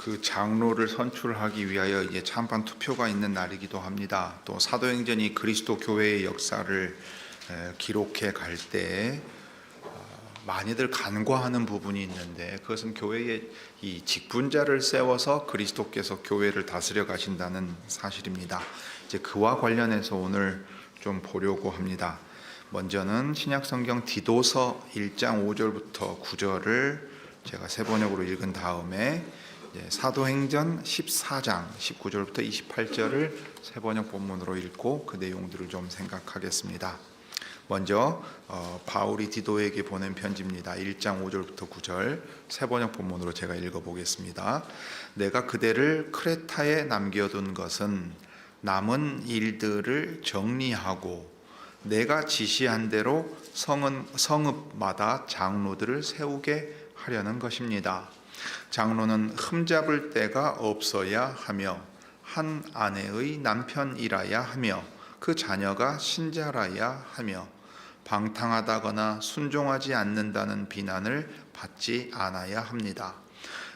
그 장로를 선출하기 위하여 이제 찬반 투표가 있는 날이기도 합니다. 또 사도행전이 그리스도 교회의 역사를 기록해 갈 때 많이들 간과하는 부분이 있는데, 그것은 교회의 이 직분자를 세워서 그리스도께서 교회를 다스려 가신다는 사실입니다. 이제 그와 관련해서 오늘 좀 보려고 합니다. 먼저는 신약성경 디도서 1장 5절부터 9절을 제가 세 번역으로 읽은 다음에 사도행전 14장 19절부터 28절을 세 번역 본문으로 읽고 그 내용들을 좀 생각하겠습니다. 먼저 바울이 디도에게 보낸 편지입니다. 1장 5절부터 9절 세 번역 본문으로 제가 읽어보겠습니다. 내가 그대를 크레타에 남겨둔 것은 남은 일들을 정리하고 내가 지시한 대로 성읍마다 장로들을 세우게 하려는 것입니다. 장로는 흠잡을 데가 없어야 하며 한 아내의 남편이라야 하며 그 자녀가 신자라야 하며 방탕하다거나 순종하지 않는다는 비난을 받지 않아야 합니다.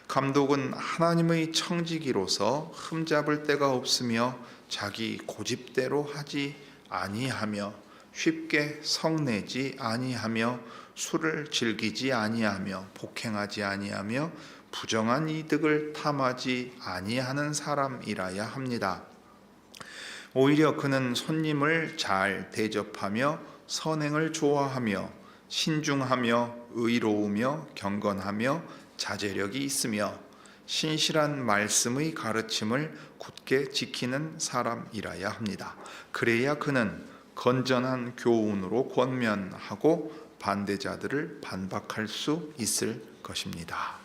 감독은 하나님의 청지기로서 흠잡을 데가 없으며 자기 고집대로 하지 아니하며 쉽게 성내지 아니하며 술을 즐기지 아니하며 폭행하지 아니하며 부정한 이득을 탐하지 아니하는 사람이라야 합니다. 오히려 그는 손님을 잘 대접하며 선행을 좋아하며 신중하며 의로우며 경건하며 자제력이 있으며 신실한 말씀의 가르침을 굳게 지키는 사람이라야 합니다. 그래야 그는 건전한 교훈으로 권면하고 반대자들을 반박할 수 있을 것입니다.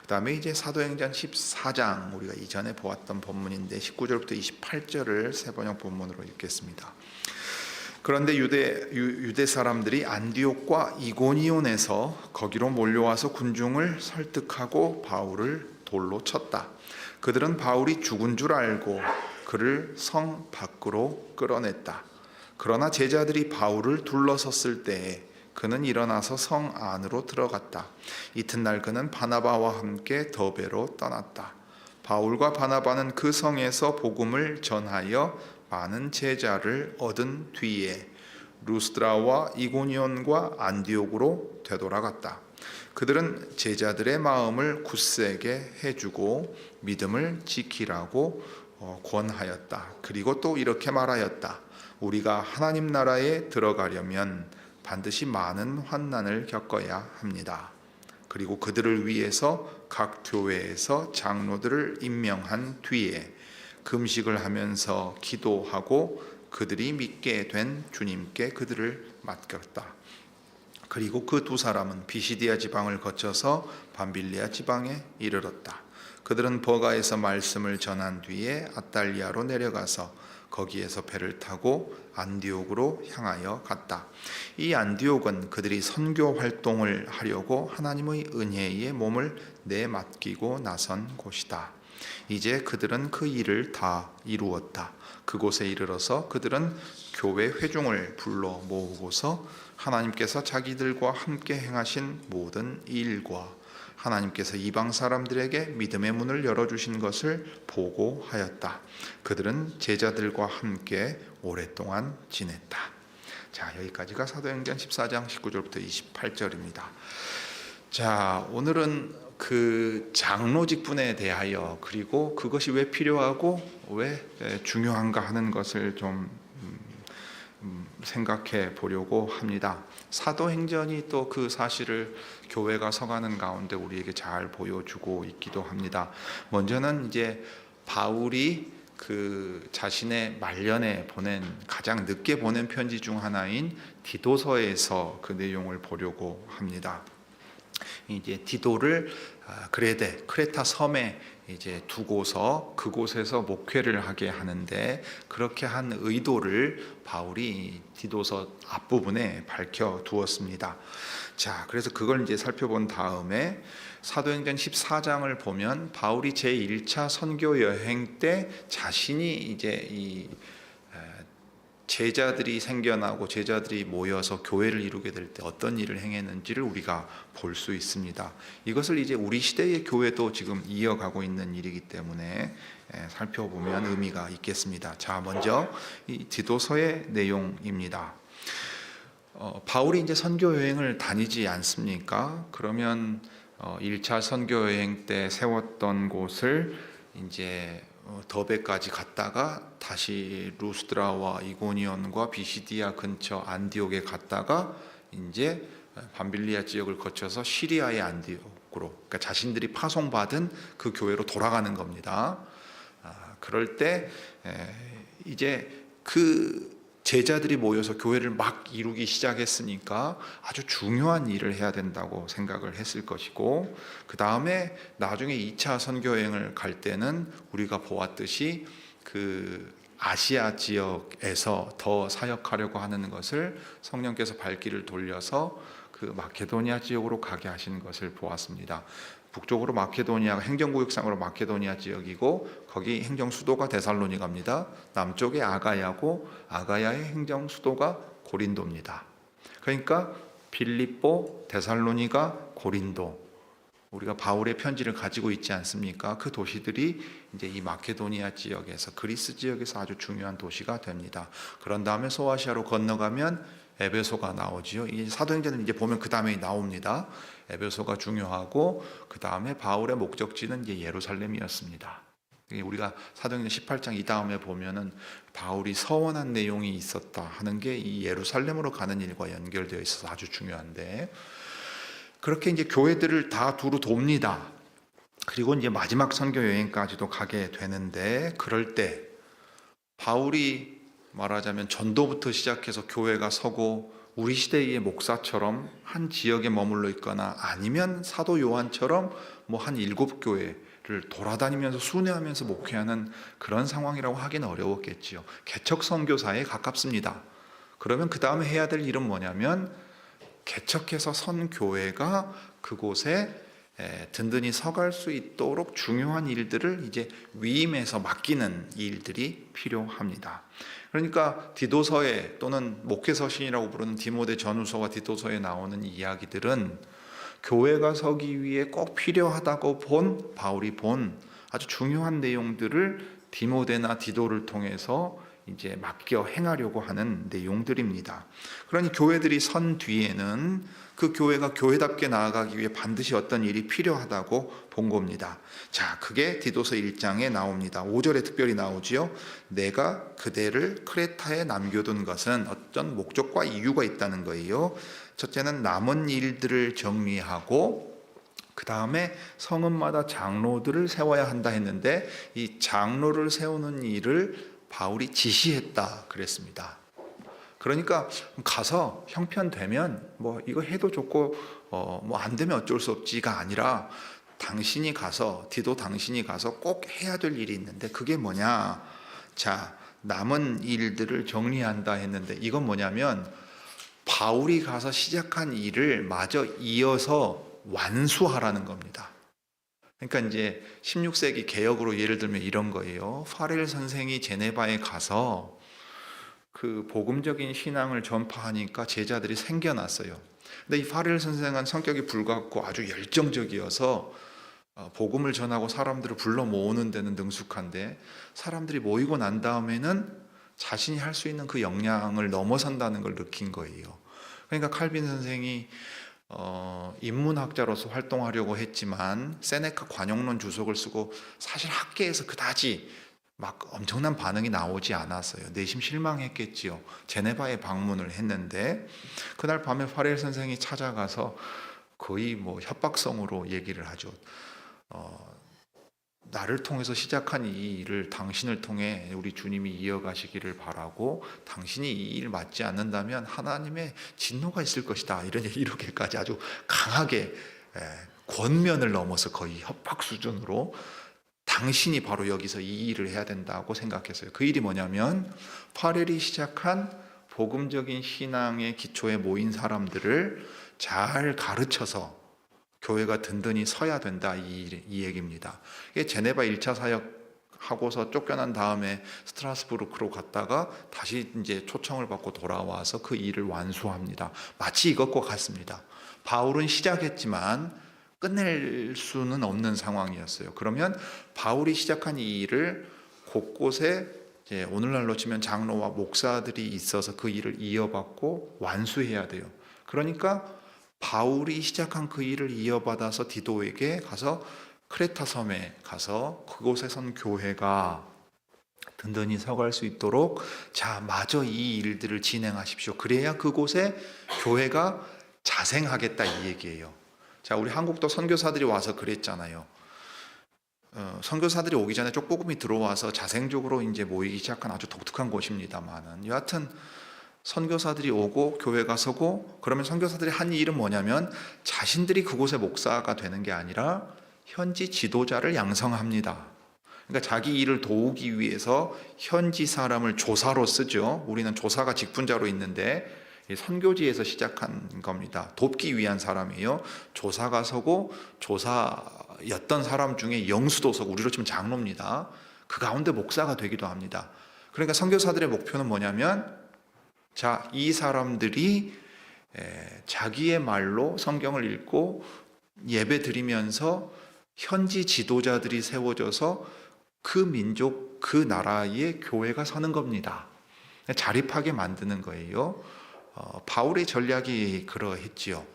그 다음에 이제 사도행전 14장, 우리가 이전에 보았던 본문인데 19절부터 28절을 세 번역 본문으로 읽겠습니다. 그런데 유대 사람들이 안디옥과 이고니온에서 거기로 몰려와서 군중을 설득하고 바울을 돌로 쳤다. 그들은 바울이 죽은 줄 알고 그를 성 밖으로 끌어냈다. 그러나 제자들이 바울을 둘러섰을 때에 그는 일어나서 성 안으로 들어갔다. 이튿날 그는 바나바와 함께 더베로 떠났다. 바울과 바나바는 그 성에서 복음을 전하여 많은 제자를 얻은 뒤에 루스드라와 이고니온과 안디옥으로 되돌아갔다. 그들은 제자들의 마음을 굳세게 해주고 믿음을 지키라고 권하였다. 그리고 또 이렇게 말하였다. 우리가 하나님 나라에 들어가려면 반드시 많은 환난을 겪어야 합니다. 그리고 그들을 위해서 각 교회에서 장로들을 임명한 뒤에 금식을 하면서 기도하고 그들이 믿게 된 주님께 그들을 맡겼다. 그리고 그 두 사람은 비시디아 지방을 거쳐서 밤빌리아 지방에 이르렀다. 그들은 버가에서 말씀을 전한 뒤에 아탈리아로 내려가서 거기에서 배를 타고 안디옥으로 향하여 갔다. 이 안디옥은 그들이 선교 활동을 하려고 하나님의 은혜에 몸을 내맡기고 나선 곳이다. 이제 그들은 그 일을 다 이루었다. 그곳에 이르러서 그들은 교회 회중을 불러 모으고서 하나님께서 자기들과 함께 행하신 모든 일과 하나님께서 이방 사람들에게 믿음의 문을 열어주신 것을 보고하였다. 그들은 제자들과 함께 오랫동안 지냈다. 자, 여기까지가 사도행전 14장 19절부터 28절입니다. 자, 오늘은 그 장로 직분에 대하여, 그리고 그것이 왜 필요하고 왜 중요한가 하는 것을 좀 생각해 보려고 합니다. 사도행전이 또 그 사실을 교회가 서가는 가운데 우리에게 잘 보여주고 있기도 합니다. 먼저는 이제 바울이 그 자신의 말년에 가장 늦게 보낸 편지 중 하나인 디도서에서 그 내용을 보려고 합니다. 이제 디도를 크레타 섬에 이제 두고서 그곳에서 목회를 하게 하는데, 그렇게 한 의도를 바울이 디도서 앞부분에 밝혀 두었습니다. 자, 그래서 그걸 이제 살펴본 다음에 사도행전 14장을 보면 바울이 제1차 선교 여행 때 자신이 이제 이 제자들이 생겨나고 제자들이 모여서 교회를 이루게 될 때 어떤 일을 행했는지를 우리가 볼 수 있습니다. 이것을 이제 우리 시대의 교회도 지금 이어가고 있는 일이기 때문에 살펴보면 의미가 있겠습니다. 자, 먼저 이 디도서의 내용입니다. 바울이 이제 선교 여행을 다니지 않습니까? 그러면 1차 선교 여행 때 세웠던 곳을 이제 더베까지 갔다가 다시 루스드라와 이고니온과 비시디아 근처 안디옥에 갔다가 이제 밤빌리아 지역을 거쳐서 시리아의 안디옥으로, 그러니까 자신들이 파송받은 그 교회로 돌아가는 겁니다. 그럴 때 이제 그 제자들이 모여서 교회를 막 이루기 시작했으니까 아주 중요한 일을 해야 된다고 생각을 했을 것이고, 그 다음에 나중에 2차 선교여행을 갈 때는 우리가 보았듯이 그 아시아 지역에서 더 사역하려고 하는 것을 성령께서 발길을 돌려서 그 마케도니아 지역으로 가게 하시는 것을 보았습니다. 북쪽으로 마케도니아가 행정구역상으로 마케도니아 지역이고 거기 행정 수도가 데살로니가입니다. 남쪽에 아가야고 아가야의 행정 수도가 고린도입니다. 그러니까 빌립보, 데살로니가, 고린도, 우리가 바울의 편지를 가지고 있지 않습니까? 그 도시들이 이제 이 마케도니아 지역에서, 그리스 지역에서 아주 중요한 도시가 됩니다. 그런 다음에 소아시아로 건너가면 에베소가 나오지요. 이 사도행전을 이제 보면 그 다음에 나옵니다. 에베소가 중요하고 그 다음에 바울의 목적지는 이제 예루살렘이었습니다. 우리가 사도행전 18장 이 다음에 보면은 바울이 서원한 내용이 있었다 하는 게 이 예루살렘으로 가는 일과 연결되어 있어서 아주 중요한데, 그렇게 이제 교회들을 다 두루 돕니다. 그리고 이제 마지막 선교 여행까지도 가게 되는데, 그럴 때 바울이 말하자면 전도부터 시작해서 교회가 서고 우리 시대의 목사처럼 한 지역에 머물러 있거나 아니면 사도 요한처럼 뭐 한 7교회를 돌아다니면서 순회하면서 목회하는 그런 상황이라고 하기는 어려웠겠지요. 개척 선교사에 가깝습니다. 그러면 그 다음에 해야 될 일은 뭐냐면 개척해서 선 교회가 그곳에 든든히 서갈 수 있도록 중요한 일들을 이제 위임해서 맡기는 일들이 필요합니다. 그러니까 디도서에 또는 목회서신이라고 부르는 디모데 전후서와 디도서에 나오는 이야기들은 교회가 서기 위해 꼭 필요하다고 본 바울이 본 아주 중요한 내용들을 디모데나 디도를 통해서 이제 맡겨 행하려고 하는 내용들입니다. 그러니 교회들이 선 뒤에는 그 교회가 교회답게 나아가기 위해 반드시 어떤 일이 필요하다고 본 겁니다. 자, 그게 디도서 1장에 나옵니다. 5절에 특별히 나오지요. 내가 그대를 크레타에 남겨둔 것은 어떤 목적과 이유가 있다는 거예요. 첫째는 남은 일들을 정리하고 그 다음에 성읍마다 장로들을 세워야 한다 했는데, 이 장로를 세우는 일을 바울이 지시했다 그랬습니다. 그러니까 가서 형편되면 뭐 이거 해도 좋고 뭐 안 되면 어쩔 수 없지가 아니라, 당신이 가서, 디도 당신이 가서 꼭 해야 될 일이 있는데 그게 뭐냐? 자, 남은 일들을 정리한다 했는데 이건 뭐냐면 바울이 가서 시작한 일을 마저 이어서 완수하라는 겁니다. 그러니까 이제 16세기 개역으로 예를 들면 이런 거예요. 파렐 선생이 제네바에 가서 그 복음적인 신앙을 전파하니까 제자들이 생겨났어요. 근데 이 파렐 선생은 성격이 불같고 아주 열정적이어서 복음을 전하고 사람들을 불러 모으는 데는 능숙한데, 사람들이 모이고 난 다음에는 자신이 할 수 있는 그 역량을 넘어선다는 걸 느낀 거예요. 그러니까 칼빈 선생이 인문학자로서 활동하려고 했지만 세네카 관용론 주석을 쓰고 사실 학계에서 그다지 막 엄청난 반응이 나오지 않았어요. 내심 실망했겠지요. 제네바에 방문을 했는데 그날 밤에 파렐 선생이 찾아가서 거의 뭐 협박성으로 얘기를 하죠. 나를 통해서 시작한 이 일을 당신을 통해 우리 주님이 이어가시기를 바라고, 당신이 이 일 맞지 않는다면 하나님의 진노가 있을 것이다, 이렇게까지 아주 강하게 권면을 넘어서 거의 협박 수준으로 당신이 바로 여기서 이 일을 해야 된다고 생각했어요. 그 일이 뭐냐면 파렐이 시작한 복음적인 신앙의 기초에 모인 사람들을 잘 가르쳐서 교회가 든든히 서야 된다, 이 얘기입니다. 이게 제네바 1차 사역 하고서 쫓겨난 다음에 스트라스부르크로 갔다가 다시 이제 초청을 받고 돌아와서 그 일을 완수합니다. 마치 이것과 같습니다. 바울은 시작했지만 끝낼 수는 없는 상황이었어요. 그러면 바울이 시작한 이 일을 곳곳에 이제 오늘날로 치면 장로와 목사들이 있어서 그 일을 이어받고 완수해야 돼요. 그러니까 바울이 시작한 그 일을 이어받아서 디도에게 가서 크레타 섬에 가서 그곳에 선 교회가 든든히 서갈 수 있도록 자, 마저 이 일들을 진행하십시오. 그래야 그곳에 교회가 자생하겠다 이 얘기예요. 자, 우리 한국도 선교사들이 와서 그랬잖아요. 선교사들이 오기 전에 쪽복음이 들어와서 자생적으로 이제 모이기 시작한 아주 독특한 곳입니다만은 여하튼 선교사들이 오고 교회가 서고 그러면 선교사들이 한 일은 뭐냐면 자신들이 그곳의 목사가 되는 게 아니라 현지 지도자를 양성합니다. 그러니까 자기 일을 도우기 위해서 현지 사람을 조사로 쓰죠. 우리는 조사가 직분자로 있는데 선교지에서 시작한 겁니다. 돕기 위한 사람이에요. 조사가 서고 조사였던 사람 중에 영수도 서고 우리로 치면 장로입니다. 그 가운데 목사가 되기도 합니다. 그러니까 선교사들의 목표는 뭐냐면 자, 이 사람들이 자기의 말로 성경을 읽고 예배 드리면서 현지 지도자들이 세워져서 그 민족, 그 나라의 교회가 서는 겁니다. 자립하게 만드는 거예요. 바울의 전략이 그러했지요.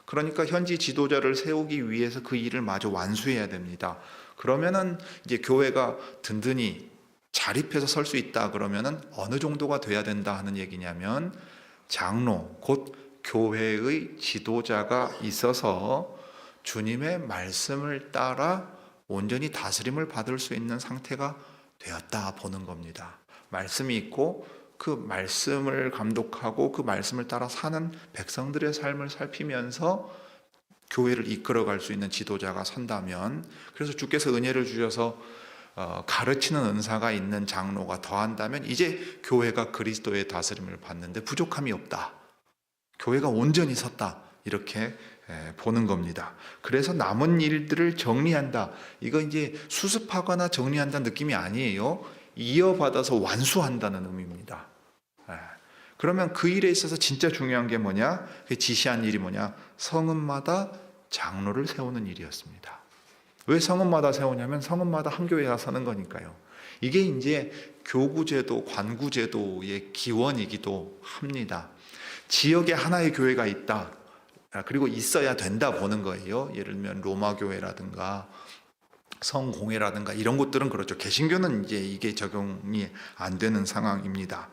그러니까 현지 지도자를 세우기 위해서 그 일을 마저 완수해야 됩니다. 그러면은 이제 교회가 든든히 자립해서 설 수 있다 그러면은 어느 정도가 돼야 된다 하는 얘기냐면 장로, 곧 교회의 지도자가 있어서 주님의 말씀을 따라 온전히 다스림을 받을 수 있는 상태가 되었다 보는 겁니다. 말씀이 있고 그 말씀을 감독하고 그 말씀을 따라 사는 백성들의 삶을 살피면서 교회를 이끌어갈 수 있는 지도자가 선다면, 그래서 주께서 은혜를 주셔서 가르치는 은사가 있는 장로가 더한다면 이제 교회가 그리스도의 다스림을 받는데 부족함이 없다, 교회가 온전히 섰다, 이렇게 보는 겁니다. 그래서 남은 일들을 정리한다, 이거 이제 수습하거나 정리한다는 느낌이 아니에요. 이어받아서 완수한다는 의미입니다. 그러면 그 일에 있어서 진짜 중요한 게 뭐냐? 그 지시한 일이 뭐냐? 성읍마다 장로를 세우는 일이었습니다. 왜 성읍마다 세우냐면 성읍마다 한 교회가 서는 거니까요. 이게 이제 교구제도, 관구제도의 기원이기도 합니다. 지역에 하나의 교회가 있다, 그리고 있어야 된다 보는 거예요. 예를 들면 로마 교회라든가 성공회라든가 이런 곳들은 그렇죠. 개신교는 이제 이게 적용이 안 되는 상황입니다.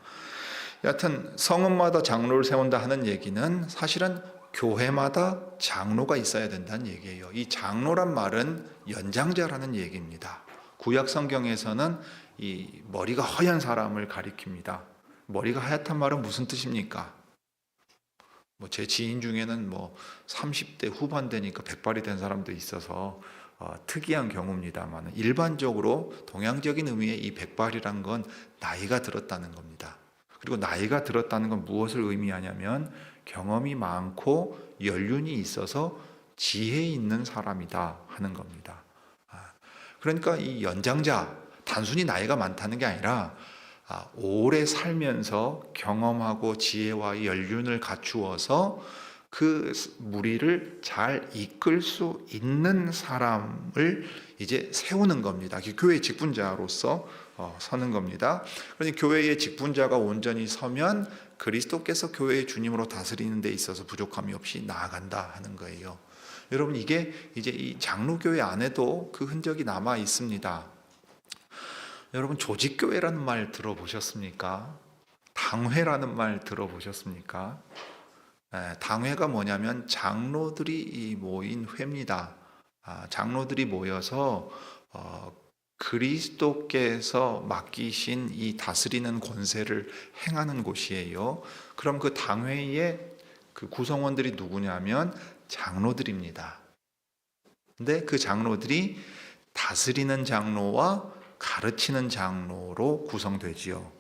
여하튼 성읍마다 장로를 세운다 하는 얘기는 사실은 교회마다 장로가 있어야 된다는 얘기예요. 이 장로란 말은 연장자라는 얘기입니다. 구약 성경에서는 이 머리가 허연 사람을 가리킵니다. 머리가 하얗단 말은 무슨 뜻입니까? 제 지인 중에는 30대 후반 되니까 백발이 된 사람도 있어서 특이한 경우입니다만, 일반적으로 동양적인 의미의 이 백발이란 건 나이가 들었다는 겁니다. 그리고 나이가 들었다는 건 무엇을 의미하냐면 경험이 많고 연륜이 있어서 지혜 있는 사람이다 하는 겁니다. 그러니까 이 연장자, 단순히 나이가 많다는 게 아니라 오래 살면서 경험하고 지혜와 연륜을 갖추어서 그 무리를 잘 이끌 수 있는 사람을 이제 세우는 겁니다. 교회의 직분자로서 서는 겁니다. 그러니 교회의 직분자가 온전히 서면 그리스도께서 교회의 주님으로 다스리는 데 있어서 부족함이 없이 나아간다 하는 거예요. 여러분, 이게 이제 이 장로교회 안에도 그 흔적이 남아 있습니다. 여러분, 조직교회라는 말 들어보셨습니까? 당회라는 말 들어보셨습니까? 당회가 뭐냐면 장로들이 모인 회입니다. 장로들이 모여서 그리스도께서 맡기신 이 다스리는 권세를 행하는 곳이에요. 그럼 그 당회의 그 구성원들이 누구냐면 장로들입니다. 근데 그 장로들이 다스리는 장로와 가르치는 장로로 구성되지요.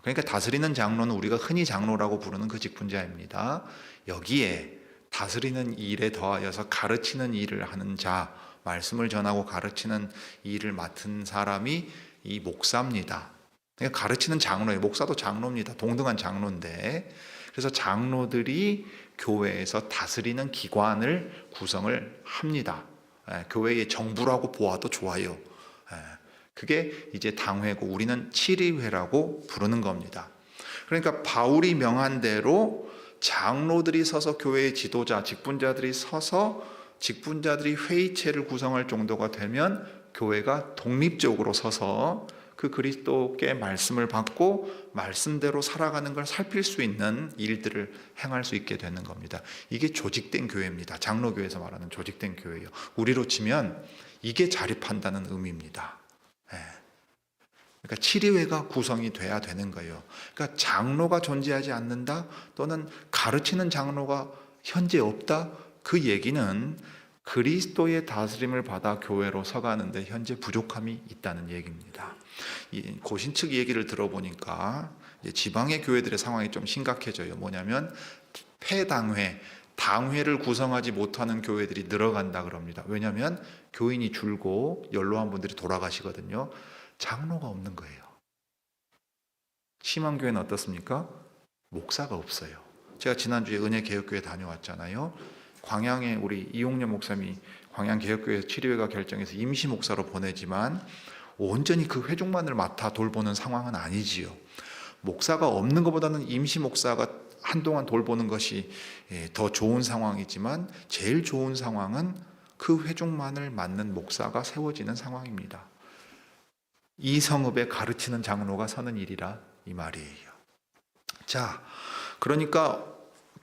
그러니까 다스리는 장로는 우리가 흔히 장로라고 부르는 그 직분자입니다. 여기에 다스리는 일에 더하여서 가르치는 일을 하는 자, 말씀을 전하고 가르치는 일을 맡은 사람이 이 목사입니다. 그러니까 가르치는 장로예요. 목사도 장로입니다. 동등한 장로인데, 그래서 장로들이 교회에서 다스리는 기관을 구성을 합니다. 교회의 정부라고 보아도 좋아요. 그게 이제 당회고 우리는 치리회라고 부르는 겁니다. 그러니까 바울이 명한 대로 장로들이 서서 교회의 지도자, 직분자들이 서서 직분자들이 회의체를 구성할 정도가 되면 교회가 독립적으로 서서 그 그리스도께 말씀을 받고 말씀대로 살아가는 걸 살필 수 있는 일들을 행할 수 있게 되는 겁니다. 이게 조직된 교회입니다. 장로교회에서 말하는 조직된 교회예요. 우리로 치면 이게 자립한다는 의미입니다. 그러니까 치리회가 구성이 돼야 되는 거예요. 그러니까 장로가 존재하지 않는다 또는 가르치는 장로가 현재 없다, 그 얘기는 그리스도의 다스림을 받아 교회로 서가는데 현재 부족함이 있다는 얘기입니다. 이 고신 측 얘기를 들어보니까 지방의 교회들의 상황이 좀 심각해져요. 뭐냐면 폐당회, 당회를 구성하지 못하는 교회들이 늘어간다 그럽니다. 왜냐하면 교인이 줄고 연로한 분들이 돌아가시거든요. 장로가 없는 거예요. 심한 교회는 어떻습니까? 목사가 없어요. 제가 지난주에 은혜개혁교회 다녀왔잖아요. 광양에 우리 이용렬 목사님이 광양개혁교회 치료회가 결정해서 임시 목사로 보내지만 온전히 그 회중만을 맡아 돌보는 상황은 아니지요. 목사가 없는 것보다는 임시 목사가 한동안 돌보는 것이 더 좋은 상황이지만 제일 좋은 상황은 그 회중만을 맡는 목사가 세워지는 상황입니다. 이 성읍에 가르치는 장로가 서는 일이라 이 말이에요. 자, 그러니까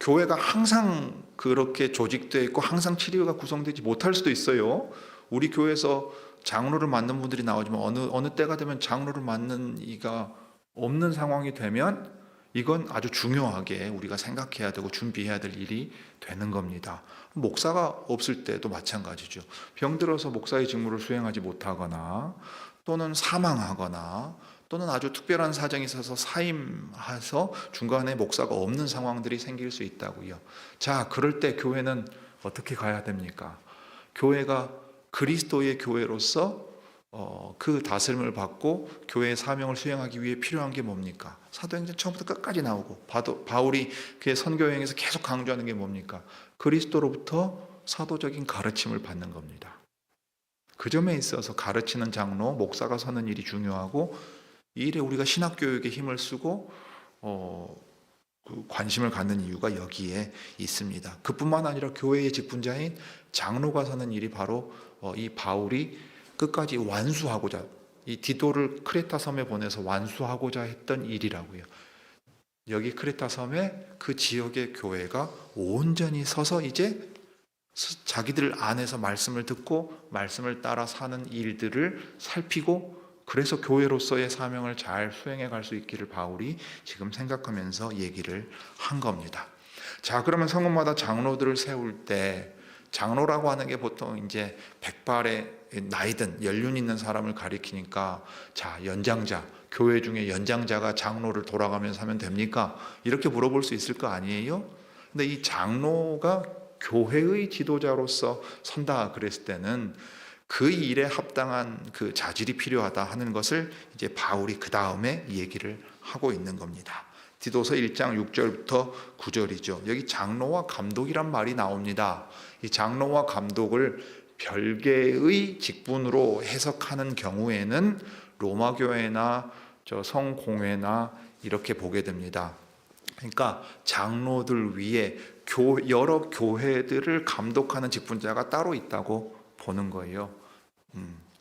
교회가 항상 그렇게 조직되어 있고 항상 치료가 구성되지 못할 수도 있어요. 우리 교회에서 장로를 맡는 분들이 나오지만 어느 때가 되면 장로를 맡는 이가 없는 상황이 되면 이건 아주 중요하게 우리가 생각해야 되고 준비해야 될 일이 되는 겁니다. 목사가 없을 때도 마찬가지죠. 병들어서 목사의 직무를 수행하지 못하거나 또는 사망하거나 또는 아주 특별한 사정이 있어서 사임해서 중간에 목사가 없는 상황들이 생길 수 있다고요. 자, 그럴 때 교회는 어떻게 가야 됩니까? 교회가 그리스도의 교회로서 그 다스림을 받고 교회의 사명을 수행하기 위해 필요한 게 뭡니까? 사도행전 처음부터 끝까지 나오고 바울이 그의 선교여행에서 계속 강조하는 게 뭡니까? 그리스도로부터 사도적인 가르침을 받는 겁니다. 그 점에 있어서 가르치는 장로, 목사가 서는 일이 중요하고 이 일에 우리가 신학교육에 힘을 쓰고 관심을 갖는 이유가 여기에 있습니다. 그뿐만 아니라 교회의 직분자인 장로가 서는 일이 바로 이 바울이 끝까지 완수하고자, 이 디도를 크레타 섬에 보내서 완수하고자 했던 일이라고요. 여기 크레타 섬에 그 지역의 교회가 온전히 서서 이제 자기들 안에서 말씀을 듣고 말씀을 따라 사는 일들을 살피고 그래서 교회로서의 사명을 잘 수행해 갈 수 있기를 바울이 지금 생각하면서 얘기를 한 겁니다. 자, 그러면 성읍마다 장로들을 세울 때 장로라고 하는 게 보통 이제 백발의 나이든 연륜 있는 사람을 가리키니까 자, 연장자, 교회 중에 연장자가 장로를 돌아가면서 하면 됩니까? 이렇게 물어볼 수 있을 거 아니에요? 근데 이 장로가 교회의 지도자로서 선다 그랬을 때는 그 일에 합당한 그 자질이 필요하다 하는 것을 이제 바울이 그 다음에 얘기를 하고 있는 겁니다. 디도서 1장 6절부터 9절이죠. 여기 장로와 감독이란 말이 나옵니다. 이 장로와 감독을 별개의 직분으로 해석하는 경우에는 로마 교회나 성공회나 이렇게 보게 됩니다. 그러니까 장로들 위에 여러 교회들을 감독하는 직분자가 따로 있다고 보는 거예요.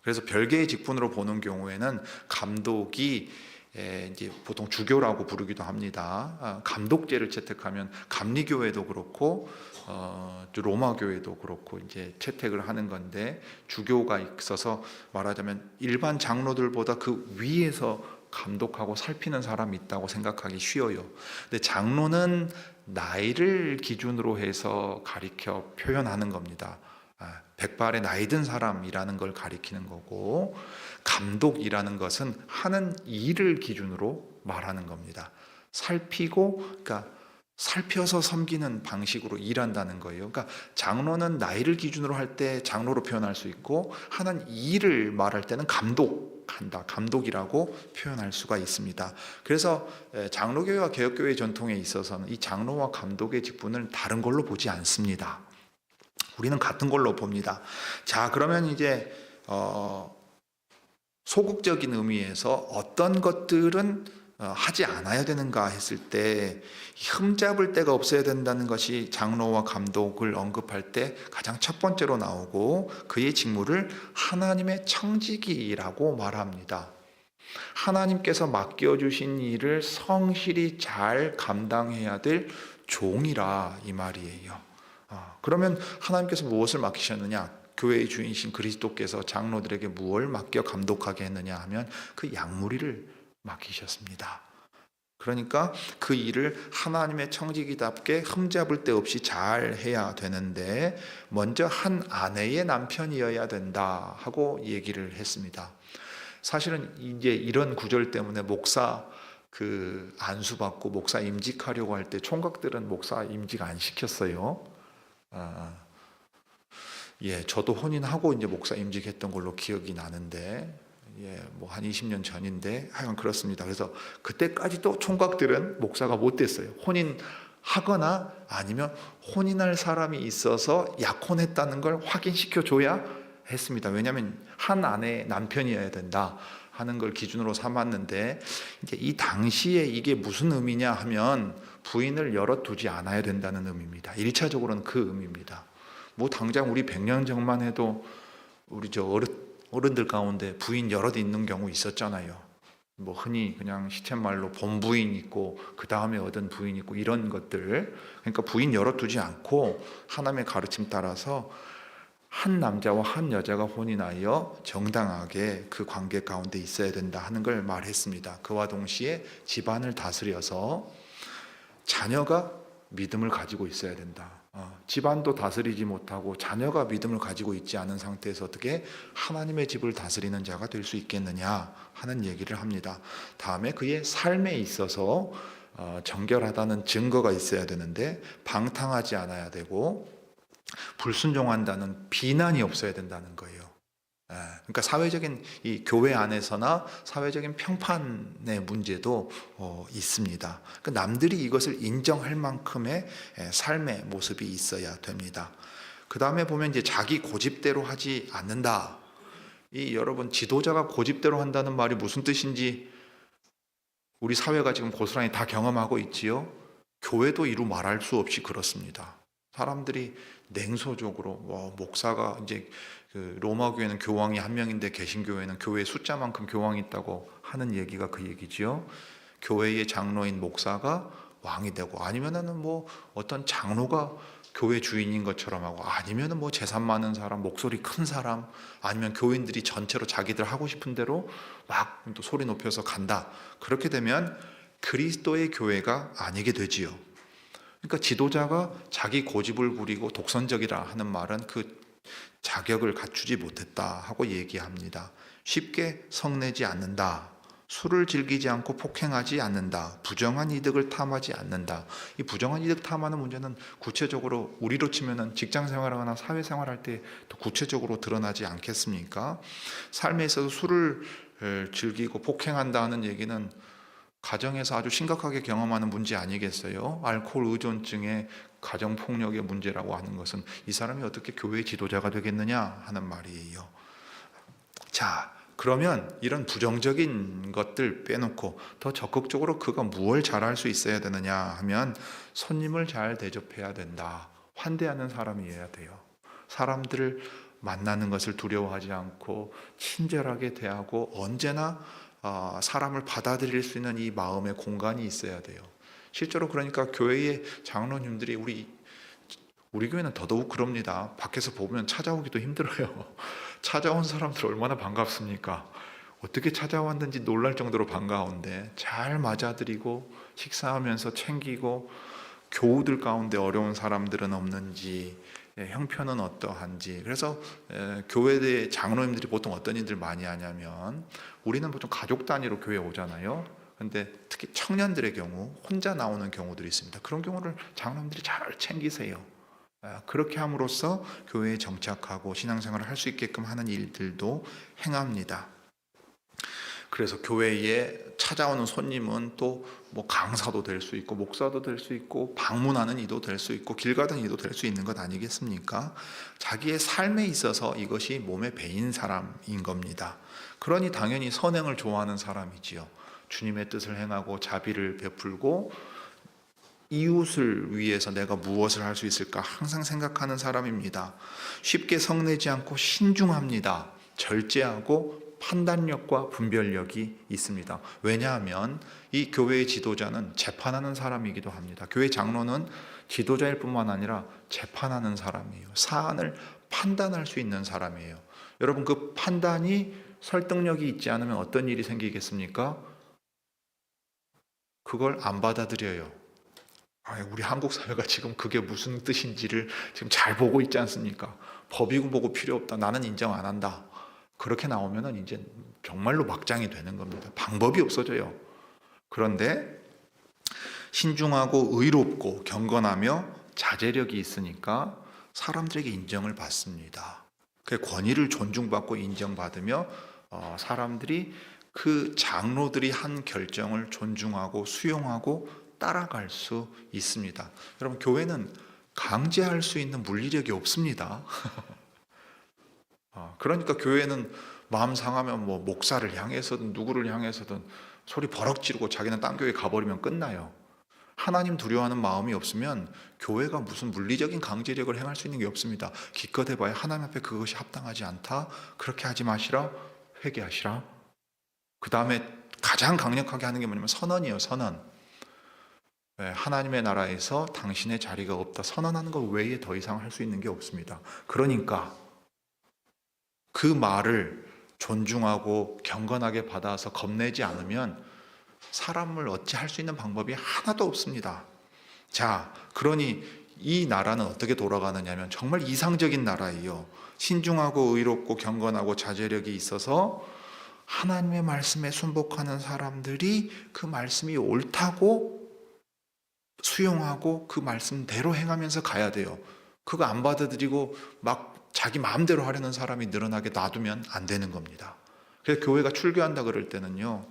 그래서 별개의 직분으로 보는 경우에는 감독이 이제 보통 주교라고 부르기도 합니다. 감독제를 채택하면 감리교회도 그렇고 로마 교회도 그렇고 이제 채택을 하는 건데 주교가 있어서 말하자면 일반 장로들보다 그 위에서 감독하고 살피는 사람이 있다고 생각하기 쉬워요. 근데 장로는 나이를 기준으로 해서 가리켜 표현하는 겁니다. 백발의 나이 든 사람이라는 걸 가리키는 거고 감독이라는 것은 하는 일을 기준으로 말하는 겁니다. 살피고 그러니까 살펴서 섬기는 방식으로 일한다는 거예요. 그러니까 장로는 나이를 기준으로 할 때 장로로 표현할 수 있고, 하나는 이 일을 말할 때는 감독한다, 감독이라고 표현할 수가 있습니다. 그래서 장로교회와 개혁교회 전통에 있어서는 이 장로와 감독의 직분을 다른 걸로 보지 않습니다. 우리는 같은 걸로 봅니다. 자, 그러면 이제 소극적인 의미에서 어떤 것들은 하지 않아야 되는가 했을 때, 흠잡을 데가 없어야 된다는 것이 장로와 감독을 언급할 때 가장 첫 번째로 나오고, 그의 직무를 하나님의 청지기라고 말합니다. 하나님께서 맡겨주신 일을 성실히 잘 감당해야 될 종이라, 이 말이에요. 그러면 하나님께서 무엇을 맡기셨느냐? 교회의 주인이신 그리스도께서 장로들에게 무엇을 맡겨 감독하게 했느냐 하면 그 양무리를 맡기셨습니다. 그러니까 그 일을 하나님의 청지기답게 흠잡을 데 없이 잘 해야 되는데, 먼저 한 아내의 남편이어야 된다 하고 얘기를 했습니다. 사실은 이제 이런 구절 때문에 목사 안수받고 목사 임직하려고 할 때 총각들은 목사 임직 안 시켰어요. 저도 혼인하고 이제 목사 임직했던 걸로 기억이 나는데, 뭐 한 20년 전인데 하여간 그렇습니다. 그래서 그때까지도 총각들은 목사가 못 됐어요. 혼인하거나 아니면 혼인할 사람이 있어서 약혼했다는 걸 확인시켜 줘야 했습니다. 왜냐하면 한 아내의 남편이어야 된다 하는 걸 기준으로 삼았는데, 이제 이 당시에 이게 무슨 의미냐 하면 부인을 열어두지 않아야 된다는 의미입니다. 1차적으로는 그 의미입니다. 뭐 당장 우리 100년 전만 해도 우리 어른들 가운데 부인 여럿 있는 경우 있었잖아요. 뭐 흔히 그냥 시쳇말로 본부인 있고 그 다음에 얻은 부인 있고 이런 것들. 그러니까 부인 열어두지 않고 하나님의 가르침 따라서 한 남자와 한 여자가 혼인하여 정당하게 그 관계 가운데 있어야 된다 하는 걸 말했습니다. 그와 동시에 집안을 다스려서 자녀가 믿음을 가지고 있어야 된다. 집안도 다스리지 못하고 자녀가 믿음을 가지고 있지 않은 상태에서 어떻게 하나님의 집을 다스리는 자가 될 수 있겠느냐 하는 얘기를 합니다. 다음에 그의 삶에 있어서 정결하다는 증거가 있어야 되는데, 방탕하지 않아야 되고 불순종한다는 비난이 없어야 된다는 거예요. 그러니까 사회적인 이 교회 안에서나 사회적인 평판의 문제도 있습니다. 그러니까 남들이 이것을 인정할 만큼의 삶의 모습이 있어야 됩니다. 그 다음에 보면 이제 자기 고집대로 하지 않는다. 여러분, 지도자가 고집대로 한다는 말이 무슨 뜻인지 우리 사회가 지금 고스란히 다 경험하고 있지요. 교회도 이루 말할 수 없이 그렇습니다. 사람들이 냉소적으로 목사가 이제 로마 교회는 교황이 한 명인데 개신교회는 교회 숫자만큼 교황이 있다고 하는 얘기가 그 얘기지요. 교회의 장로인 목사가 왕이 되고, 아니면은 뭐 어떤 장로가 교회 주인인 것처럼 하고, 아니면은 뭐 재산 많은 사람, 목소리 큰 사람, 아니면 교인들이 전체로 자기들 하고 싶은 대로 막 또 소리 높여서 간다. 그렇게 되면 그리스도의 교회가 아니게 되지요. 그러니까 지도자가 자기 고집을 부리고 독선적이라 하는 말은 그 자격을 갖추지 못했다 하고 얘기합니다. 쉽게 성내지 않는다. 술을 즐기지 않고 폭행하지 않는다. 부정한 이득을 탐하지 않는다. 이 부정한 이득 탐하는 문제는 구체적으로 우리로 치면은 직장 생활하거나 사회 생활할 때 더 구체적으로 드러나지 않겠습니까? 삶에 있어서 술을 즐기고 폭행한다 하는 얘기는 가정에서 아주 심각하게 경험하는 문제 아니겠어요? 알코올 의존증의 가정폭력의 문제라고 하는 것은 이 사람이 어떻게 교회의 지도자가 되겠느냐 하는 말이에요. 자, 그러면 이런 부정적인 것들 빼놓고 더 적극적으로 그가 무엇을 잘할 수 있어야 되느냐 하면, 손님을 잘 대접해야 된다. 환대하는 사람이어야 돼요. 사람들을 만나는 것을 두려워하지 않고 친절하게 대하고 언제나 사람을 받아들일 수 있는 이 마음의 공간이 있어야 돼요. 실제로 그러니까 교회의 장로님들이 우리 교회는 더더욱 그럽니다. 밖에서 보면 찾아오기도 힘들어요. 찾아온 사람들 얼마나 반갑습니까? 어떻게 찾아왔는지 놀랄 정도로 반가운데 잘 맞아들이고 식사하면서 챙기고, 교우들 가운데 어려운 사람들은 없는지, 형편은 어떠한지. 그래서 교회의 장로님들이 보통 어떤 일들 많이 하냐면, 우리는 보통 가족 단위로 교회 오잖아요. 그런데 특히 청년들의 경우 혼자 나오는 경우들이 있습니다. 그런 경우를 장로님들이 잘 챙기세요. 그렇게 함으로써 교회에 정착하고 신앙생활을 할 수 있게끔 하는 일들도 행합니다. 그래서 교회에 찾아오는 손님은 또 뭐 강사도 될 수 있고 목사도 될 수 있고 방문하는 이도 될 수 있고 길 가던 이도 될 수 있는 것 아니겠습니까? 자기의 삶에 있어서 이것이 몸에 배인 사람인 겁니다. 그러니 당연히 선행을 좋아하는 사람이지요. 주님의 뜻을 행하고 자비를 베풀고 이웃을 위해서 내가 무엇을 할 수 있을까 항상 생각하는 사람입니다. 쉽게 성내지 않고 신중합니다. 절제하고 판단력과 분별력이 있습니다. 왜냐하면 이 교회의 지도자는 재판하는 사람이기도 합니다. 교회 장로는 지도자일 뿐만 아니라 재판하는 사람이에요. 사안을 판단할 수 있는 사람이에요. 여러분, 그 판단이 설득력이 있지 않으면 어떤 일이 생기겠습니까? 그걸 안 받아들여요. 우리 한국 사회가 지금 그게 무슨 뜻인지를 지금 잘 보고 있지 않습니까? 법이고 뭐고 필요 없다. 나는 인정 안 한다. 그렇게 나오면은 이제 정말로 막장이 되는 겁니다. 방법이 없어져요. 그런데 신중하고 의롭고 경건하며 자제력이 있으니까 사람들에게 인정을 받습니다. 그 권위를 존중받고 인정받으며 사람들이 그 장로들이 한 결정을 존중하고 수용하고 따라갈 수 있습니다. 여러분, 교회는 강제할 수 있는 물리력이 없습니다. 그러니까 교회는 마음 상하면 뭐 목사를 향해서든 누구를 향해서든 소리 버럭 지르고 자기는 딴 교회 가버리면 끝나요. 하나님 두려워하는 마음이 없으면 교회가 무슨 물리적인 강제력을 행할 수 있는 게 없습니다. 기껏 해봐야 하나님 앞에 그것이 합당하지 않다. 그렇게 하지 마시라. 회개하시라. 그 다음에 가장 강력하게 하는 게 뭐냐면 선언이에요. 선언. 하나님의 나라에서 당신의 자리가 없다. 선언하는 것 외에 더 이상 할 수 있는 게 없습니다. 그러니까 그 말을 존중하고 경건하게 받아서 겁내지 않으면 사람을 어찌할 수 있는 방법이 하나도 없습니다. 자, 그러니 이 나라는 어떻게 돌아가느냐면 정말 이상적인 나라예요. 신중하고 의롭고 경건하고 자제력이 있어서 하나님의 말씀에 순복하는 사람들이 그 말씀이 옳다고 수용하고 그 말씀대로 행하면서 가야 돼요. 그거 안 받아들이고 막 자기 마음대로 하려는 사람이 늘어나게 놔두면 안 되는 겁니다. 그래서 교회가 출교한다 그럴 때는요,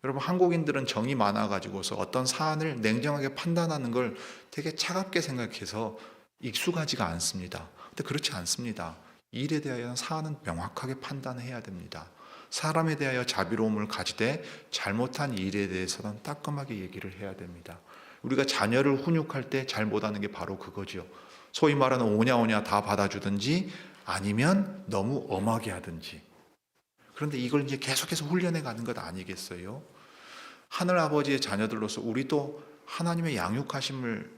여러분, 한국인들은 정이 많아가지고서 어떤 사안을 냉정하게 판단하는 걸 되게 차갑게 생각해서 익숙하지가 않습니다. 근데 그렇지 않습니다. 일에 대하여 사안은 명확하게 판단해야 됩니다. 사람에 대하여 자비로움을 가지되 잘못한 일에 대해서는 따끔하게 얘기를 해야 됩니다. 우리가 자녀를 훈육할 때 잘못하는 게 바로 그거죠. 소위 말하는 오냐오냐 다 받아주든지 아니면 너무 엄하게 하든지. 그런데 이걸 이제 계속해서 훈련해 가는 것 아니겠어요? 하늘아버지의 자녀들로서 우리도 하나님의 양육하심을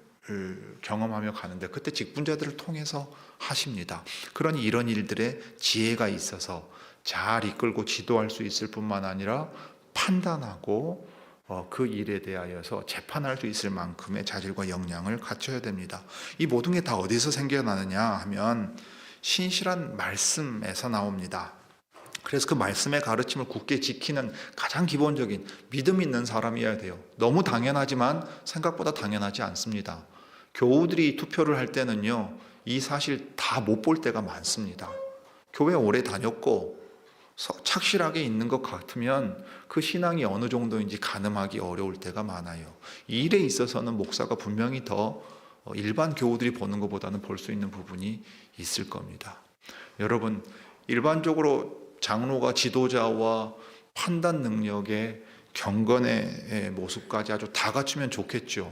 경험하며 가는데 그때 직분자들을 통해서 하십니다. 그러니 이런 일들에 지혜가 있어서 잘 이끌고 지도할 수 있을 뿐만 아니라 판단하고 그 일에 대하여서 재판할 수 있을 만큼의 자질과 역량을 갖춰야 됩니다. 이 모든 게 다 어디서 생겨나느냐 하면 신실한 말씀에서 나옵니다. 그래서 그 말씀의 가르침을 굳게 지키는 가장 기본적인 믿음 있는 사람이어야 돼요. 너무 당연하지만 생각보다 당연하지 않습니다. 교우들이 투표를 할 때는요, 이 사실 다 못 볼 때가 많습니다. 교회 오래 다녔고 착실하게 있는 것 같으면 그 신앙이 어느 정도인지 가늠하기 어려울 때가 많아요. 이 일에 있어서는 목사가 분명히 더 일반 교우들이 보는 것보다는 볼 수 있는 부분이 있을 겁니다. 여러분, 일반적으로 장로가 지도자와 판단 능력의 경건의 모습까지 아주 다 갖추면 좋겠죠.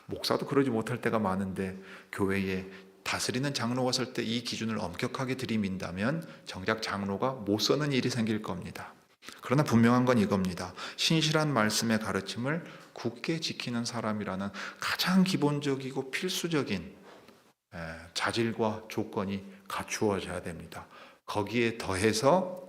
목사도 그러지 못할 때가 많은데 교회에 다스리는 장로가 설 때 이 기준을 엄격하게 들이민다면 정작 장로가 못 서는 일이 생길 겁니다. 그러나 분명한 건 이겁니다. 신실한 말씀의 가르침을 굳게 지키는 사람이라는 가장 기본적이고 필수적인 자질과 조건이 갖추어져야 됩니다. 거기에 더해서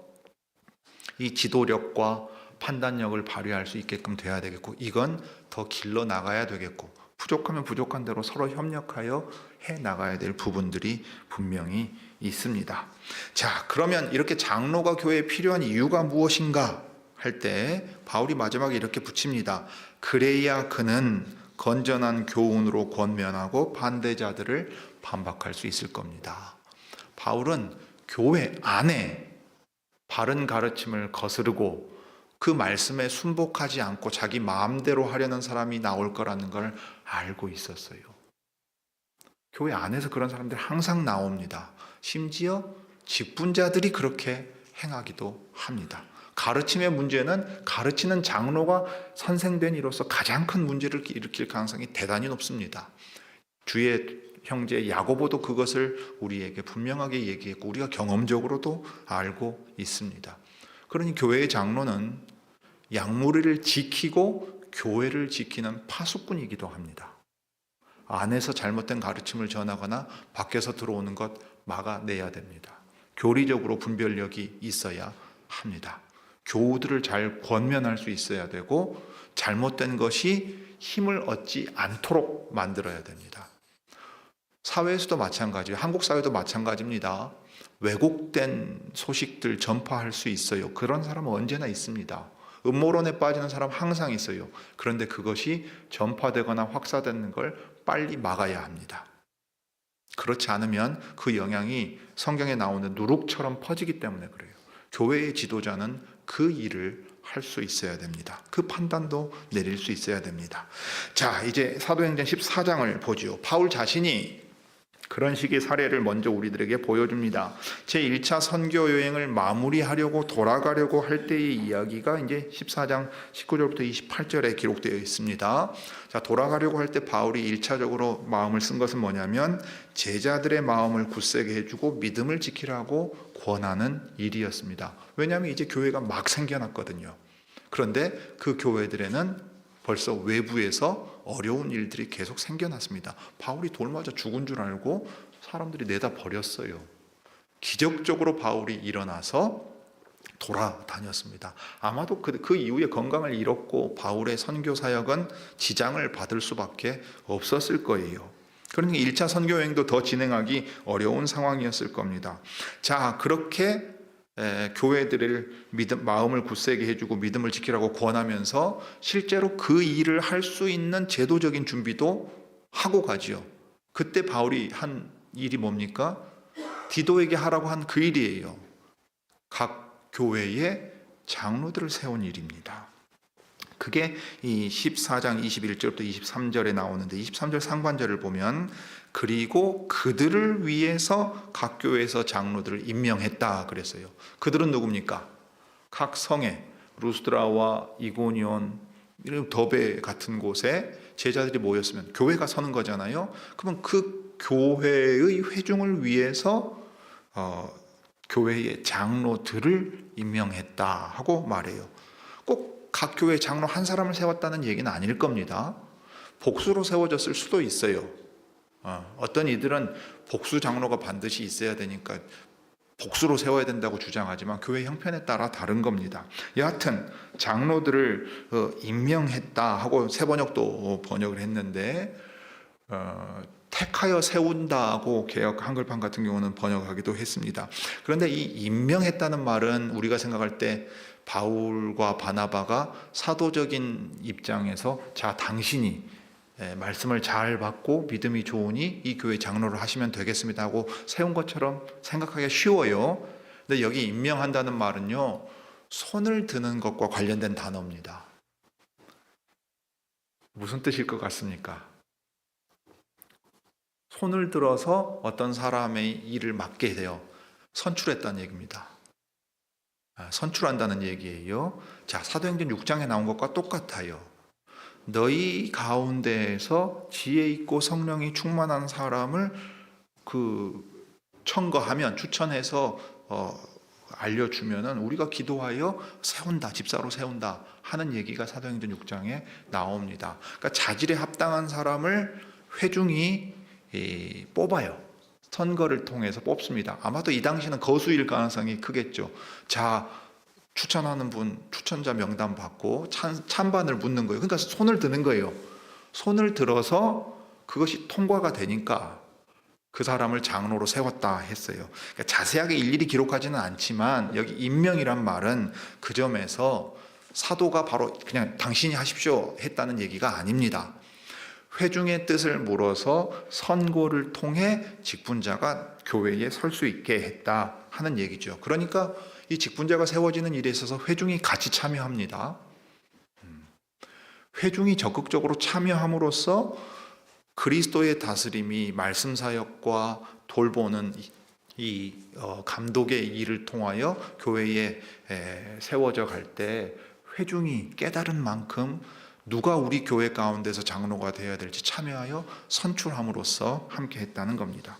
이 지도력과 판단력을 발휘할 수 있게끔 돼야 되겠고, 이건 더 길러 나가야 되겠고, 부족하면 부족한 대로 서로 협력하여 해 나가야 될 부분들이 분명히 있습니다. 자, 그러면 이렇게 장로가 교회에 필요한 이유가 무엇인가 할 때 바울이 마지막에 이렇게 붙입니다. 그래야 그는 건전한 교훈으로 권면하고 반대자들을 반박할 수 있을 겁니다. 바울은 교회 안에 바른 가르침을 거스르고 그 말씀에 순복하지 않고 자기 마음대로 하려는 사람이 나올 거라는 걸 알고 있었어요. 교회 안에서 그런 사람들이 항상 나옵니다. 심지어 직분자들이 그렇게 행하기도 합니다. 가르침의 문제는 가르치는 장로가 선생된 이로서 가장 큰 문제를 일으킬 가능성이 대단히 높습니다. 주의 형제 야고보도 그것을 우리에게 분명하게 얘기했고 우리가 경험적으로도 알고 있습니다. 그러니 교회의 장로는 양무리를 지키고 교회를 지키는 파수꾼이기도 합니다. 안에서 잘못된 가르침을 전하거나 밖에서 들어오는 것 막아내야 됩니다. 교리적으로 분별력이 있어야 합니다. 교우들을 잘 권면할 수 있어야 되고 잘못된 것이 힘을 얻지 않도록 만들어야 됩니다. 사회에서도 마찬가지예요. 한국 사회도 마찬가지입니다. 왜곡된 소식들 전파할 수 있어요. 그런 사람은 언제나 있습니다. 음모론에 빠지는 사람 항상 있어요. 그런데 그것이 전파되거나 확산되는 걸 빨리 막아야 합니다. 그렇지 않으면 그 영향이 성경에 나오는 누룩처럼 퍼지기 때문에 그래요. 교회의 지도자는 그 일을 할 수 있어야 됩니다. 그 판단도 내릴 수 있어야 됩니다. 자, 이제 사도행전 14장을 보죠. 바울 자신이 그런 식의 사례를 먼저 우리들에게 보여줍니다. 제1차 선교 여행을 마무리하려고 돌아가려고 할 때의 이야기가 이제 14장 19절부터 28절에 기록되어 있습니다. 자, 돌아가려고 할 때 바울이 1차적으로 마음을 쓴 것은 뭐냐면 제자들의 마음을 굳세게 해주고 믿음을 지키라고 권하는 일이었습니다. 왜냐하면 이제 교회가 막 생겨났거든요. 그런데 그 교회들에는 벌써 외부에서 어려운 일들이 계속 생겨났습니다. 바울이 돌 맞아 죽은 줄 알고 사람들이 내다 버렸어요. 기적적으로 바울이 일어나서 돌아다녔습니다. 아마도 그 이후에 건강을 잃었고 바울의 선교 사역은 지장을 받을 수밖에 없었을 거예요. 그러니까 1차 선교 여행도 더 진행하기 어려운 상황이었을 겁니다. 자, 그렇게 교회들을 마음을 굳세게 해주고 믿음을 지키라고 권하면서 실제로 그 일을 할 수 있는 제도적인 준비도 하고 가지요. 그때 바울이 한 일이 뭡니까? 디도에게 하라고 한 그 일이에요. 각 교회에 장로들을 세운 일입니다. 그게 이 14장 21절부터 23절에 나오는데 23절 상반절을 보면 그리고 그들을 위해서 각 교회에서 장로들을 임명했다 그랬어요. 그들은 누굽니까? 각 성에 루스드라와 이고니온 이런 더베 같은 곳에 제자들이 모였으면 교회가 서는 거잖아요. 그러면 그 교회의 회중을 위해서 교회의 장로들을 임명했다 하고 말해요. 꼭 각 교회 장로 한 사람을 세웠다는 얘기는 아닐 겁니다. 복수로 세워졌을 수도 있어요. 어떤 이들은 복수 장로가 반드시 있어야 되니까 복수로 세워야 된다고 주장하지만 교회 형편에 따라 다른 겁니다. 여하튼 장로들을 임명했다 하고 새 번역도 번역을 했는데 택하여 세운다고 개역 한글판 같은 경우는 번역하기도 했습니다. 그런데 이 임명했다는 말은 우리가 생각할 때 바울과 바나바가 사도적인 입장에서 자, 당신이 말씀을 잘 받고 믿음이 좋으니 이 교회 장로를 하시면 되겠습니다 하고 세운 것처럼 생각하기가 쉬워요. 근데 여기 임명한다는 말은요, 손을 드는 것과 관련된 단어입니다. 무슨 뜻일 것 같습니까? 손을 들어서 어떤 사람의 일을 맡게 돼요. 선출했다는 얘기입니다. 선출한다는 얘기예요. 자, 사도행전 6장에 나온 것과 똑같아요. 너희 가운데에서 지혜 있고 성령이 충만한 사람을 청거하면 추천해서 알려주면은 우리가 기도하여 세운다, 집사로 세운다 하는 얘기가 사도행전 6장에 나옵니다. 그러니까 자질에 합당한 사람을 회중이 뽑아요. 선거를 통해서 뽑습니다. 아마도 이 당시는 거수일 가능성이 크겠죠. 자, 추천하는 분 추천자 명단 받고 찬반을 묻는 거예요. 그러니까 손을 드는 거예요. 손을 들어서 그것이 통과가 되니까 그 사람을 장로로 세웠다 했어요. 그러니까 자세하게 일일이 기록하지는 않지만 여기 임명이란 말은 그 점에서 사도가 바로 그냥 당신이 하십시오 했다는 얘기가 아닙니다. 회중의 뜻을 물어서 선고를 통해 직분자가 교회에 설 수 있게 했다 하는 얘기죠. 그러니까 이 직분자가 세워지는 일에 있어서 회중이 같이 참여합니다. 회중이 적극적으로 참여함으로써 그리스도의 다스림이 말씀 사역과 돌보는 이 감독의 일을 통하여 교회에 세워져 갈 때 회중이 깨달은 만큼 누가 우리 교회 가운데서 장로가 되어야 될지 참여하여 선출함으로써 함께 했다는 겁니다.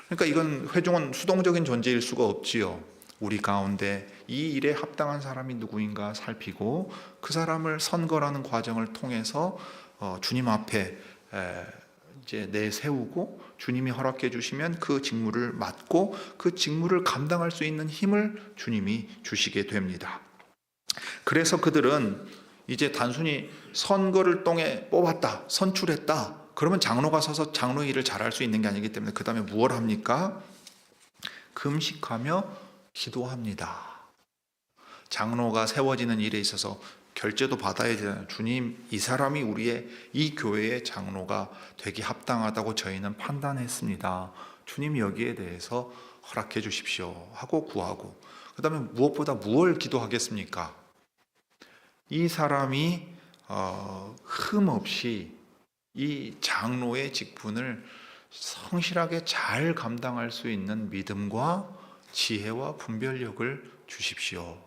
그러니까 이건 회중은 수동적인 존재일 수가 없지요. 우리 가운데 이 일에 합당한 사람이 누구인가 살피고 그 사람을 선거라는 과정을 통해서 주님 앞에 이제 내세우고 주님이 허락해 주시면 그 직무를 맡고 그 직무를 감당할 수 있는 힘을 주님이 주시게 됩니다. 그래서 그들은 이제 단순히 선거를 통해 뽑았다, 선출했다, 그러면 장로가 서서 장로 일을 잘할 수 있는 게 아니기 때문에 그 다음에 무엇을 합니까? 금식하며 기도합니다. 장로가 세워지는 일에 있어서 결제도 받아야 되잖아요. 주님, 이 사람이 우리의 이 교회의 장로가 되기 합당하다고 저희는 판단했습니다. 주님 여기에 대해서 허락해 주십시오 하고 구하고, 그 다음에 무엇보다 무엇을 기도하겠습니까? 이 사람이 흠없이 이 장로의 직분을 성실하게 잘 감당할 수 있는 믿음과 지혜와 분별력을 주십시오.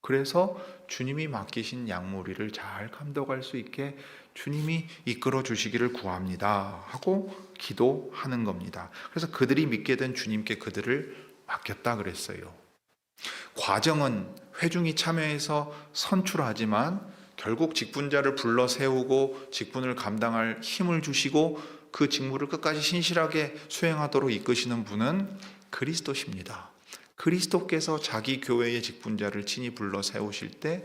그래서 주님이 맡기신 양무리를 잘 감독할 수 있게 주님이 이끌어 주시기를 구합니다 하고 기도하는 겁니다. 그래서 그들이 믿게 된 주님께 그들을 맡겼다 그랬어요. 과정은 회중이 참여해서 선출하지만 결국 직분자를 불러 세우고 직분을 감당할 힘을 주시고 그 직무를 끝까지 신실하게 수행하도록 이끄시는 분은 그리스도십니다. 그리스도께서 자기 교회의 직분자를 친히 불러 세우실 때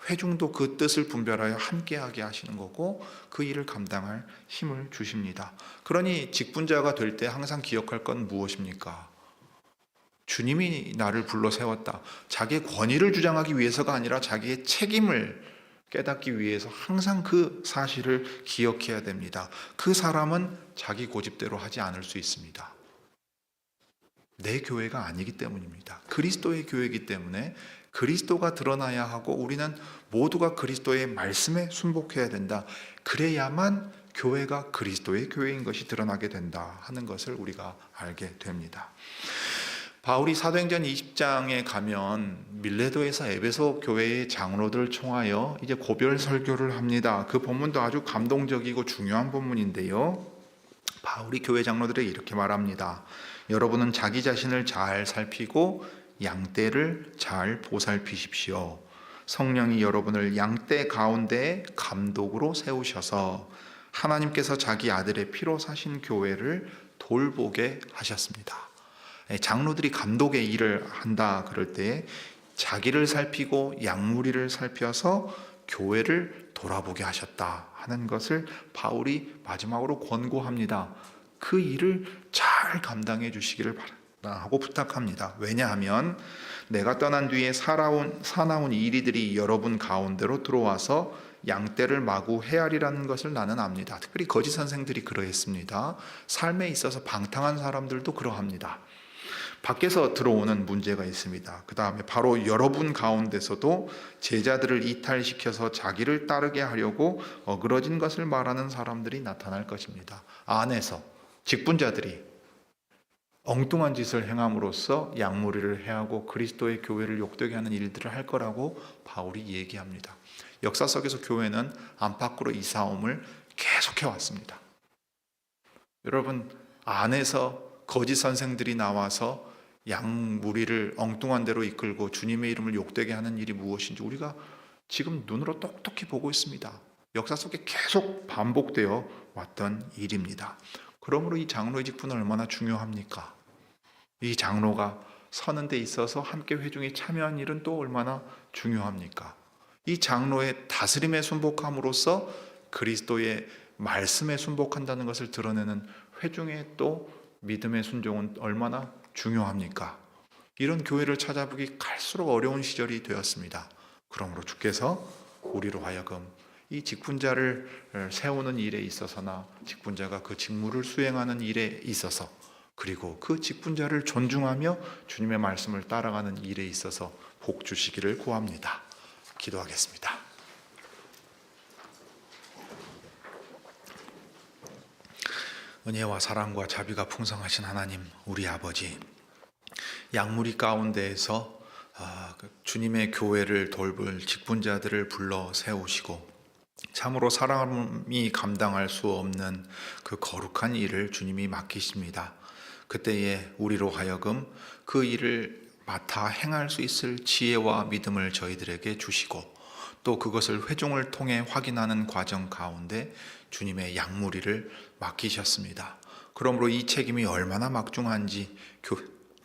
회중도 그 뜻을 분별하여 함께하게 하시는 거고 그 일을 감당할 힘을 주십니다. 그러니 직분자가 될 때 항상 기억할 건 무엇입니까? 주님이 나를 불러 세웠다. 자기의 권위를 주장하기 위해서가 아니라 자기의 책임을 깨닫기 위해서 항상 그 사실을 기억해야 됩니다. 그 사람은 자기 고집대로 하지 않을 수 있습니다. 내 교회가 아니기 때문입니다. 그리스도의 교회이기 때문에 그리스도가 드러나야 하고 우리는 모두가 그리스도의 말씀에 순복해야 된다. 그래야만 교회가 그리스도의 교회인 것이 드러나게 된다 하는 것을 우리가 알게 됩니다. 바울이 사도행전 20장에 가면 밀레도에서 에베소 교회의 장로들을 총하여 이제 고별 설교를 합니다. 그 본문도 아주 감동적이고 중요한 본문인데요. 바울이 교회 장로들에게 이렇게 말합니다. 여러분은 자기 자신을 잘 살피고 양떼를 잘 보살피십시오. 성령이 여러분을 양떼 가운데 감독으로 세우셔서 하나님께서 자기 아들의 피로 사신 교회를 돌보게 하셨습니다. 장로들이 감독의 일을 한다 그럴 때 자기를 살피고 양무리를 살펴서 교회를 돌아보게 하셨다 하는 것을 바울이 마지막으로 권고합니다. 그 일을 잘 감당해 주시기를 바란다 하고 부탁합니다. 왜냐하면 내가 떠난 뒤에 사나운 이리들이 여러분 가운데로 들어와서 양떼를 마구 헤아리라는 것을 나는 압니다. 특별히 거짓 선생들이 그러했습니다. 삶에 있어서 방탕한 사람들도 그러합니다. 밖에서 들어오는 문제가 있습니다. 그 다음에 바로 여러분 가운데서도 제자들을 이탈시켜서 자기를 따르게 하려고 어그러진 것을 말하는 사람들이 나타날 것입니다. 안에서 직분자들이 엉뚱한 짓을 행함으로써 양무리를 해하고 그리스도의 교회를 욕되게 하는 일들을 할 거라고 바울이 얘기합니다. 역사 속에서 교회는 안팎으로 이 싸움을 계속해 왔습니다. 여러분, 안에서 거짓 선생들이 나와서 양무리를 엉뚱한 대로 이끌고 주님의 이름을 욕되게 하는 일이 무엇인지 우리가 지금 눈으로 똑똑히 보고 있습니다. 역사 속에 계속 반복되어 왔던 일입니다. 그러므로 이 장로의 직분은 얼마나 중요합니까? 이 장로가 서는 데 있어서 함께 회중에 참여한 일은 또 얼마나 중요합니까? 이 장로의 다스림에 순복함으로써 그리스도의 말씀에 순복한다는 것을 드러내는 회중의 또 믿음의 순종은 얼마나 중요합니까? 이런 교회를 찾아보기 갈수록 어려운 시절이 되었습니다. 그러므로 주께서 우리로 하여금 이 직분자를 세우는 일에 있어서나 직분자가 그 직무를 수행하는 일에 있어서, 그리고 그 직분자를 존중하며 주님의 말씀을 따라가는 일에 있어서 복 주시기를 구합니다. 기도하겠습니다. 은혜와 사랑과 자비가 풍성하신 하나님, 우리 아버지, 양무리 가운데에서 주님의 교회를 돌볼 직분자들을 불러 세우시고 참으로 사람이 감당할 수 없는 그 거룩한 일을 주님이 맡기십니다. 그때에 우리로 하여금 그 일을 맡아 행할 수 있을 지혜와 믿음을 저희들에게 주시고, 또 그것을 회중을 통해 확인하는 과정 가운데 주님의 양무리를 맡기셨습니다. 그러므로 이 책임이 얼마나 막중한지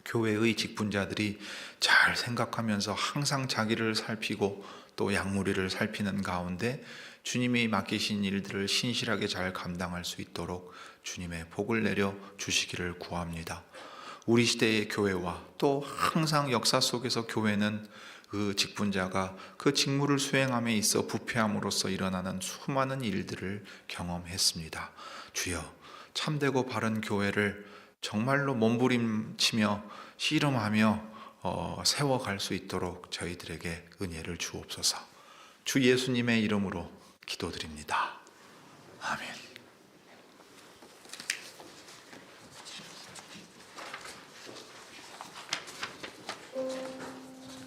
교회의 직분자들이 잘 생각하면서 항상 자기를 살피고 또 양무리를 살피는 가운데 주님이 맡기신 일들을 신실하게 잘 감당할 수 있도록 주님의 복을 내려 주시기를 구합니다. 우리 시대의 교회와 또 항상 역사 속에서 교회는 그 직분자가 그 직무를 수행함에 있어 부패함으로써 일어나는 수많은 일들을 경험했습니다. 주여, 참되고 바른 교회를 정말로 몸부림치며 씨름하며 세워갈 수 있도록 저희들에게 은혜를 주옵소서. 주 예수님의 이름으로 기도드립니다. 아멘.